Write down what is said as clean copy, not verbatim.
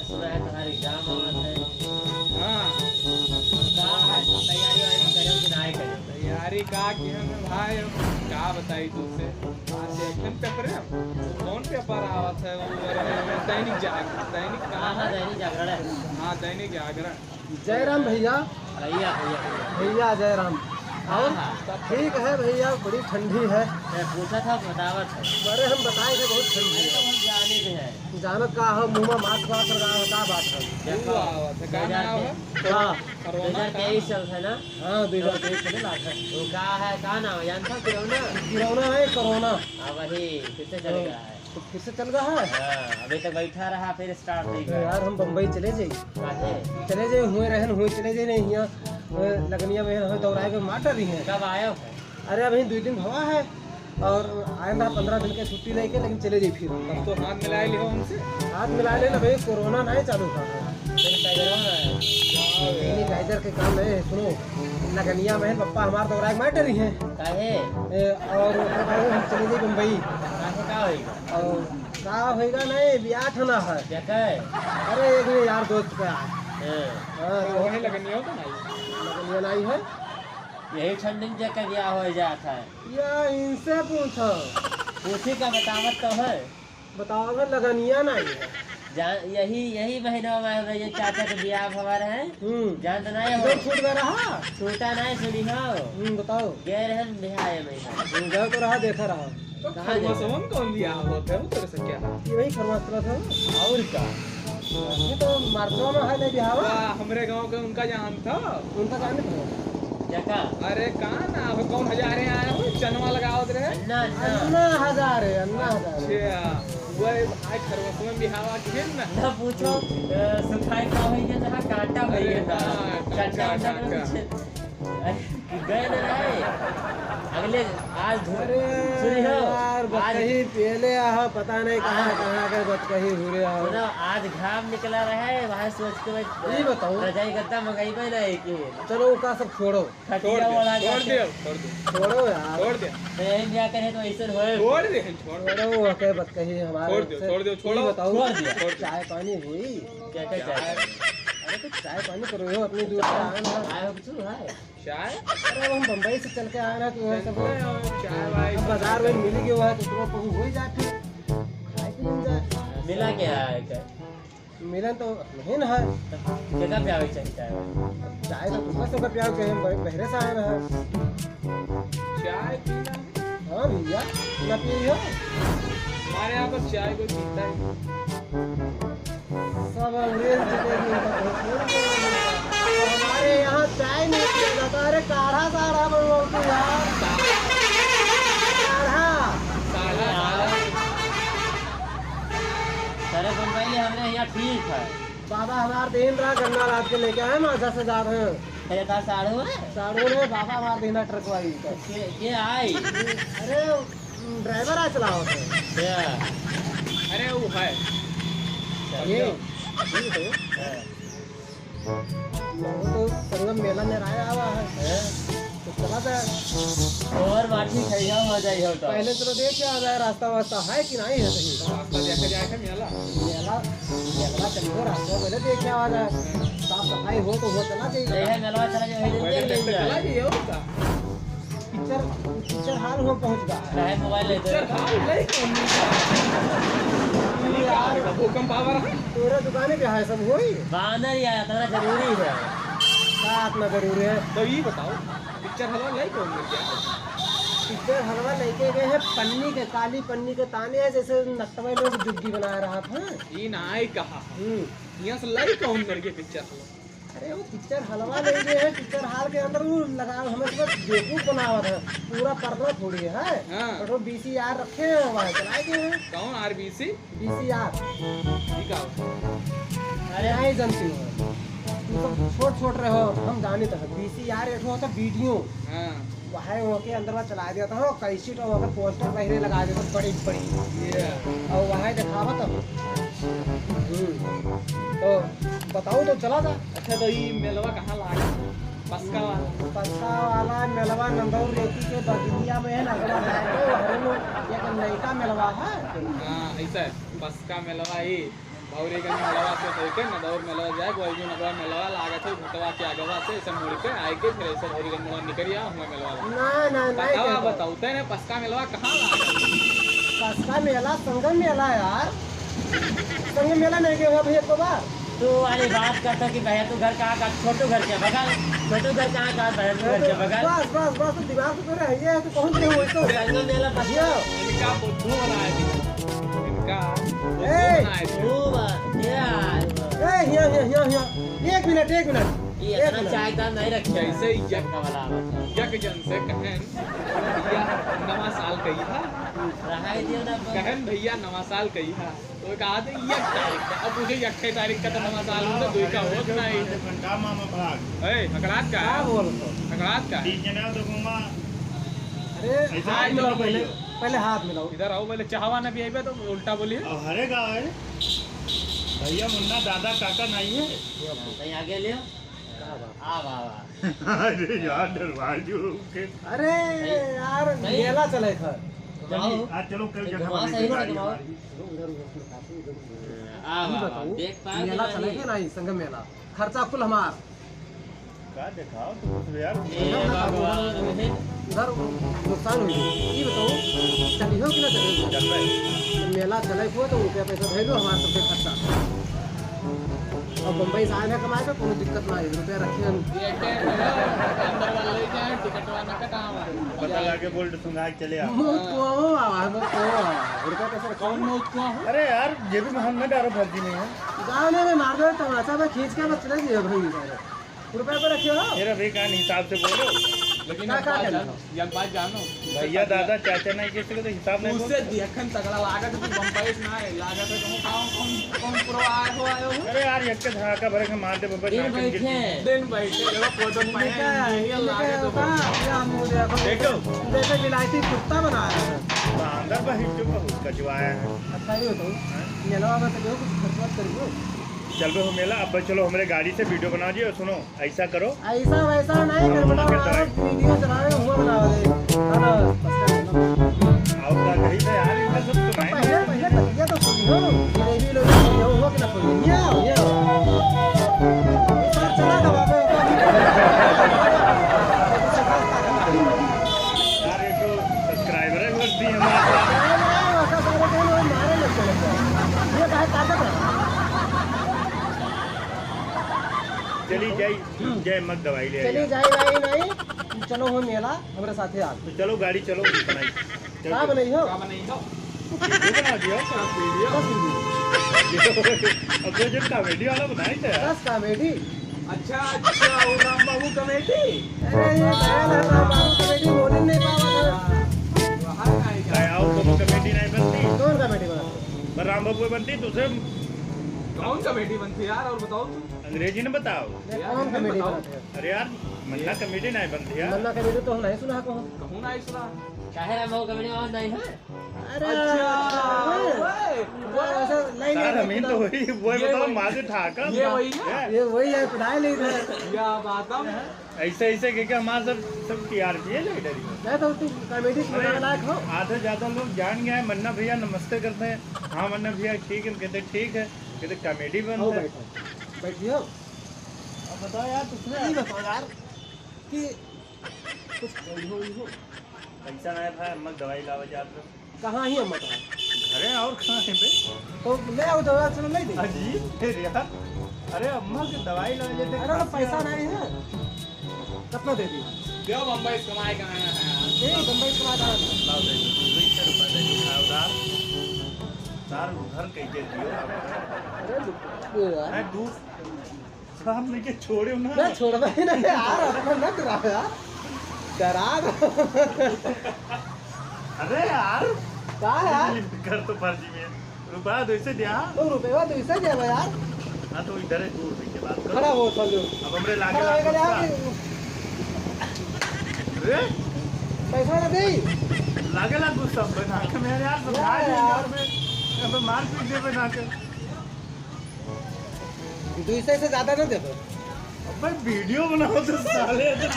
सुना है तुम्हारे एग्जाम आवत है। हाँ का है तैयारी वारी करो कि नहीं करो? तैयारी का की हमें भाई अब का बताई तुझसे। आज सेकंड पेपर है, कौन पेपर आवत है वो दैनिक जागरण, दैनिक हाँ हाँ दैनिक जागरण है। हाँ दैनिक जागरण। जयराम भैया। भैया भैया भैया जयराम। और ठीक है भैया, बड़ी ठंडी है। मैं पूछा था बतावत है। अरे हम बताए थे बहुत ठंडी अरे तो है। हम जाने के हैं। जानत का हो मुंह में मास्क वास्क लगा है, का बात है? वो आवत है का नाम है? हाँ 2023 चल है ना? हाँ 2023 चले लाख है। वो का है का नाम है जानता किरौना? किरौना है कोरोना। हाँ वही फिर से चल गया है। तो फिर से चल रहा है। हाँ अभी तक बैठा रहा फिर स्टार्ट नहीं तो किया। यार हम बम्बई चले जाइए, काहे? चले जाए हुए रहन हुए चले जाए नहीं यहाँ लगनिया में हमें दौड़ाए के मार रही हैं। कब आयो है? अरे अभी 2 दिन हवा है और आए रहा 15 दिन के छुट्टी लेके, लेकिन चले जाइए फिर। तब तो हाथ मिलाए लिहो हमसे। हाथ मिला ले ना भाई, कोरोना नहीं चालू था। फिर टाइगर है। दैनिक गाइडर के काम है। सुनो लगनिया में पप्पा हमारे दौड़ाए के मार रही हैं काहे? और हम चले जाइए मुंबई। काहे का होएगा? और का होएगा नहीं, ब्याह ठना है। क्या कहे? अरे एक दिन यार दोस्त का हाँ, हाँ तो वही लगनी हो तो नहीं। लगनिया नहीं है यही ठंडी में जगह ब्याह हो जाता है। या इनसे पूछो। उसी का बतावत तो है। बताओ भाई, लगनिया नहीं है। यही महीना में ये चाचा के ब्याह भवर है। जान तो नहीं हो? इधर छूट गया रहा। छूटा नहीं सुनी हो? बताओ। गए रहन बिहार महीना। गया तो रहा, देखा रहा। तो कहाँ खरमासवा में कौन दिया होता है वो तेरे से क्या? ये वही खरमास्त्रा था। और का? ये तो मार्चवा में है नहीं बिहावा। वाह, हमरे गांव के उनका जान था। उनका जाने था। जगह अरे कहाँ ना अब कौन हजारे आए हो चनवा लगावत रहे। अन्ना अन्ना अन्ना हजार है, अन्ना हजार। अच्छा वही भाई खरमासवा में बिहावा खेल ना। ना पूछो सुखाई का होई है जहाँ कांटा होई है ना। हाँ, कांटा कांटा, गए ना रहे। अगले आज अरे सुनी हो? यार बतकही पहले आहा, पता नहीं कहाँ कहाँ के बतकही हुए आहो। सुनो आज घाम निकला रहे वहाँ सोच के ये बताओ। रजाई गद्दा मंगाई नहीं कि चलो उसका सब छोड़ो छोड़ खटिया वाला दे, छोड़ दे, छोड़ दे, छोड़ो यार। छोड़ दे, तो यही ब्याह करे तो ऐसे होए। छोड़ दे, छोड़ दे। छोड़ो के बतकही हमारे छोड़ दो, से। छोड़ दो, ये छोड़ो। बताओ, छोड़ दिया। चाय पानी हुई? क्या क्या चाहे? अरे कुछ चाय पानी करो हो, अपनी दूर से आए ना। आए हो कुछ है? चाय अरे हम बम्बई से चल के आए ना, तो वह सब चाय भाई अब बाजार में मिल गया हुआ है, तो तुम्हें पहुँच हो ही जाए फिर खाए पी मिल जाए। मिला क्या है क्या? मिलन तो नहीं ना है। जगह पे आवे चाहिए चाहे। चाय तो तुम्हें सबका प्यार के हम बड़े पहले से आए ना है। चाय पीना हाँ भैया ना पिए हो। हमारे यहाँ पर चाय कोई पीता है। सब अंग्रेज जितेगी उनका बहुत और हमारे यहाँ चाय नहीं पिया जाता। अरे काढ़ा साढ़ा बनवाओ यार, काढ़ा। सारे बम्बई हमने यहाँ ठीक है। बाबा हमारे दिन रहा गन्ना रात के लेके आए ना 10,000 है। तेरे पास साड़ू है? साड़ू ने बाबा हमारे दिन ट्रक वाली। के आई? अरे ड्राइवर आ चलाओ थे। क्या? अरे वो है ये हाँ। वो तो संगम मेला में आया हुआ है तो चला था। और बाटी खैया हो जाई हो तो। पहले तो देख क्या आ जाए रास्ता वास्ता है कि नहीं है सही। रास्ता देखा जाए था मेला। मेला मेला चलो रास्ता पहले देख क्या आ जाए, साफ सफाई हो तो वो चला नहीं जाइए। है मेलवा चला जो है पहले देख तक ले चला जाए। जाइए उसका। पिक्चर हाल हो पहुँच गया है। रहे मोबाइल ले चल दे। खाओ ले यार भूकंप आवर है। तेरे दुकाने पे है सब वही बानर या इतना जरूरी है। साथ में जरूर है। तो ये बताओ पिक्चर हलवा नहीं कौन क्या? पिक्चर हलवा लेके गए हैं पन्नी के, काली पन्नी के ताने हैं जैसे नक्तवे लोग जुग्गी बना रहा था। ये नाई कहा यहाँ से लाई कौन करके पिक्चर हलवा। अरे वो पिक्चर हलवा ले गए हैं, पिक्चर हॉल के अंदर वो लगा हमें सब बेवकूफ बना हुआ था, पूरा पर्दा थोड़ी है। हाँ। तो VCR रखे हैं वहाँ चलाए गए हैं। कौन RBC VCR ठीक है। अरे नहीं जानती हो तुम सब छोट छोट रहे हो, हम जाने तो VCR एक होता वीडियो हाँ वहाँ वो के अंदर वहाँ चला दिया था। कैसी तो वहाँ पोस्टर पहले लगा देता बड़ी बड़ी ये और वहाँ दिखावा तो तो बताओ तो चला था। अच्छा तो ये मेलवा कहाँ लागा? पस्का वाला। पस्का वाला मेलवा नंदौर रेती के बगिया में है ना, अगला जाके हरे में एक नयका मेलवा है। हाँ ऐसा है पस्का मेलवा ये और एक मेलवा से देखे न दौर मेलवा जाए कोई जो नगवा मेलवा लागे थे घटवा के आगवा से ऐसे मुड़ के आए के फिर ऐसे और गंगवा निकलिया हमें मेलवा ना बताओ बताओते ने पस्का मेलवा कहां लागे पस्का मेला संगम मेला यार, संगम मेला नहीं गए भैया को बार तू वाली बात करता कि भैया तू घर कहाँ का छोटू घर के बगल, छोटू घर कहाँ भैया तू घर के बगल। बस दिमाग पे रह गया तो पहुंच गए वही तो संगम मेला भैया इनका बुद्धू बनाया थी इनका एक मिनट ये इतना चाय का नहीं रखे कैसे यक वाला यक जन से कहन भैया नवा साल कही था रहा दियो ना कहन भैया नवा साल कही था तो कहा था यक तारीख का अब मुझे यक तारीख का तो नवा साल तो दुई का होत नहीं घंटा मामा भाग ए हकड़ात का क्या बोल हकड़ात का ठीक है ना तो घुमा अरे हाथ मिलाओ पहले हाथ मिलाओ इधर आओ पहले चाहवा ना भी आइबे तो उल्टा बोलिए अब हरे गाँव है भैया मुन्ना दादा काका नहीं है कहीं आगे लियो आ वाह अरे यार दरवाजो के अरे यार मेला चले था जाओ आज चलो कल जगह घुमा सही से घुमाओ आ वाह देख पाए मेला चले थे नहीं संगम मेला, खर्चा कुल हमार का दिखाओ तो कुछ यार ए भगवान उधर नुकसान हुई। ये बताओ चलियो कि ना चलियो? चल रहा है मेला चले हुआ तो रुपया पैसा भेजो हमारे सबके खर्चा, और बम्बई से आए हैं कमाए का कोई दिक्कत ना है, रुपया रखे ये अंदर वाले क्या टिकट वाला कटावा पता लगे बोल्ट सुंगा के चले आओ रुपया पैसा कौन मैं उसको अरे यार ये भी हम न डारो भर्ती नहीं है गाँव में मार दो तमाचा में खींच के बस चले दिए भाई रुपया पे रखियो मेरा भी कान हिसाब से बोलो लेकिन क्या क्या करना? ये बात जानो भैया दादा चाचा नहीं किसी को तो हिसाब नहीं उससे देखन तगड़ा लागत तू बम्बई से ना लागत है कौन कौन प्रो आए हो अरे यार एक के धड़ाका भरे के मार दे बब्बा दिन बैठे दिन बैठे देखो फोटो पाए देखो जैसे विलायती कुत्ता बनाया है। अंदर बही जो बहुत कचवाया है अच्छा ही बताओ मेला में तो कुछ खर्चा करियो। चल बे हो मेला अब चलो हमारे गाड़ी से वीडियो बना दियो सुनो ऐसा करो ऐसा वैसा नहीं कर बना वीडियो चलावे हुआ बना दे आओ का कही था यार इनका सब सुनाए पहले तकिया तो सुनियो जलेबी लोग ये हुआ कि ना सुनियो ये सर चला का बाबा यार ये तो सब्सक्राइबर है वर्दी हमारा ऐसा सारे कहने मारे लग चले ये काहे ताकत है। चली जाई जय मत दवाई ले चली जाए भाई नहीं चलो हो मेला हमारे साथे आ तो चलो गाड़ी चलो बनाई का बनाई हो का नहीं हो वीडियो बना दियो वीडियो अब तो जो कॉमेडी वाला बनाई था यार बस कॉमेडी अच्छा अच्छा वो राम बाबू कमेटी अरे ये गायल है बाबू कॉमेडी बोल नहीं पावा काय आओ तो कॉमेडी नहीं बनती कौन कॉमेडी बनाते पर राम बाबू बनती दूसरे कौन कमेटी बनती है यार और बताओ तू अंग्रेजी ने बताओ कौन कॉमेडी बनाते हैं अरे यार मन्ना कॉमेडी नहीं बनती यार मन्ना कॉमेडी तो हम नहीं सुना कौन कहूं ना इसला काहे रा मो कमनी और नहीं है अरे वो ऐसा नहीं सर हमीन तो वही वो बताओ माजे ठाका ये वही है ये वही है पढ़ाई नहीं था क्या बात है ऐसे ऐसे के हमारा सब टीआरपी है लीडर मैं तो तुम कॉमेडी सुनने के लायक हो आधे ज्यादा लोग जान गए हैं मन्ना भैया नमस्ते करते हैं हाँ मन्ना भैया ठीक है कहते ठीक है कहते कॉमेडी आओ बनता है बैठो बैठियो अब बताओ यार तुमने ये बताओ यार कि कुछ हो पैसा नहीं था अम्मा दवाई लावा जाते कहाँ ही अम्मा का घरे और कहाँ है बे तो ले आओ दवा चलो ले दे अजीब फिर यार अरे अम्मा की दवाई लाने जाते अरे तो पैसा नहीं है कितना दे दी क्यों बम्बई से कमाए कमाना है ए बम्बई से माता लाओ दे दो 200 रुपए दे दो उधार उधार उधर कैसे दियो अरे यार मैं दूर हम लेके छोड़े ना मैं छोड़ भाई ना यार अपना न करा यार डरा अरे यार का यार कर तो फर्जी में रुपया 200 दिया तो रुपया तो इससे दे यार हाँ तो इधर है दूर के बात करो खड़ा हो चलो अब हमरे लागे खड़ा होकर यार अरे पैसा ना दे लागे ला गुस्सा बना के मेरे यार समझा दे यार मैं अब मार पीट दे बना के 200 से ज्यादा ना दे दो अब भाई वीडियो बनाओ तो साले तो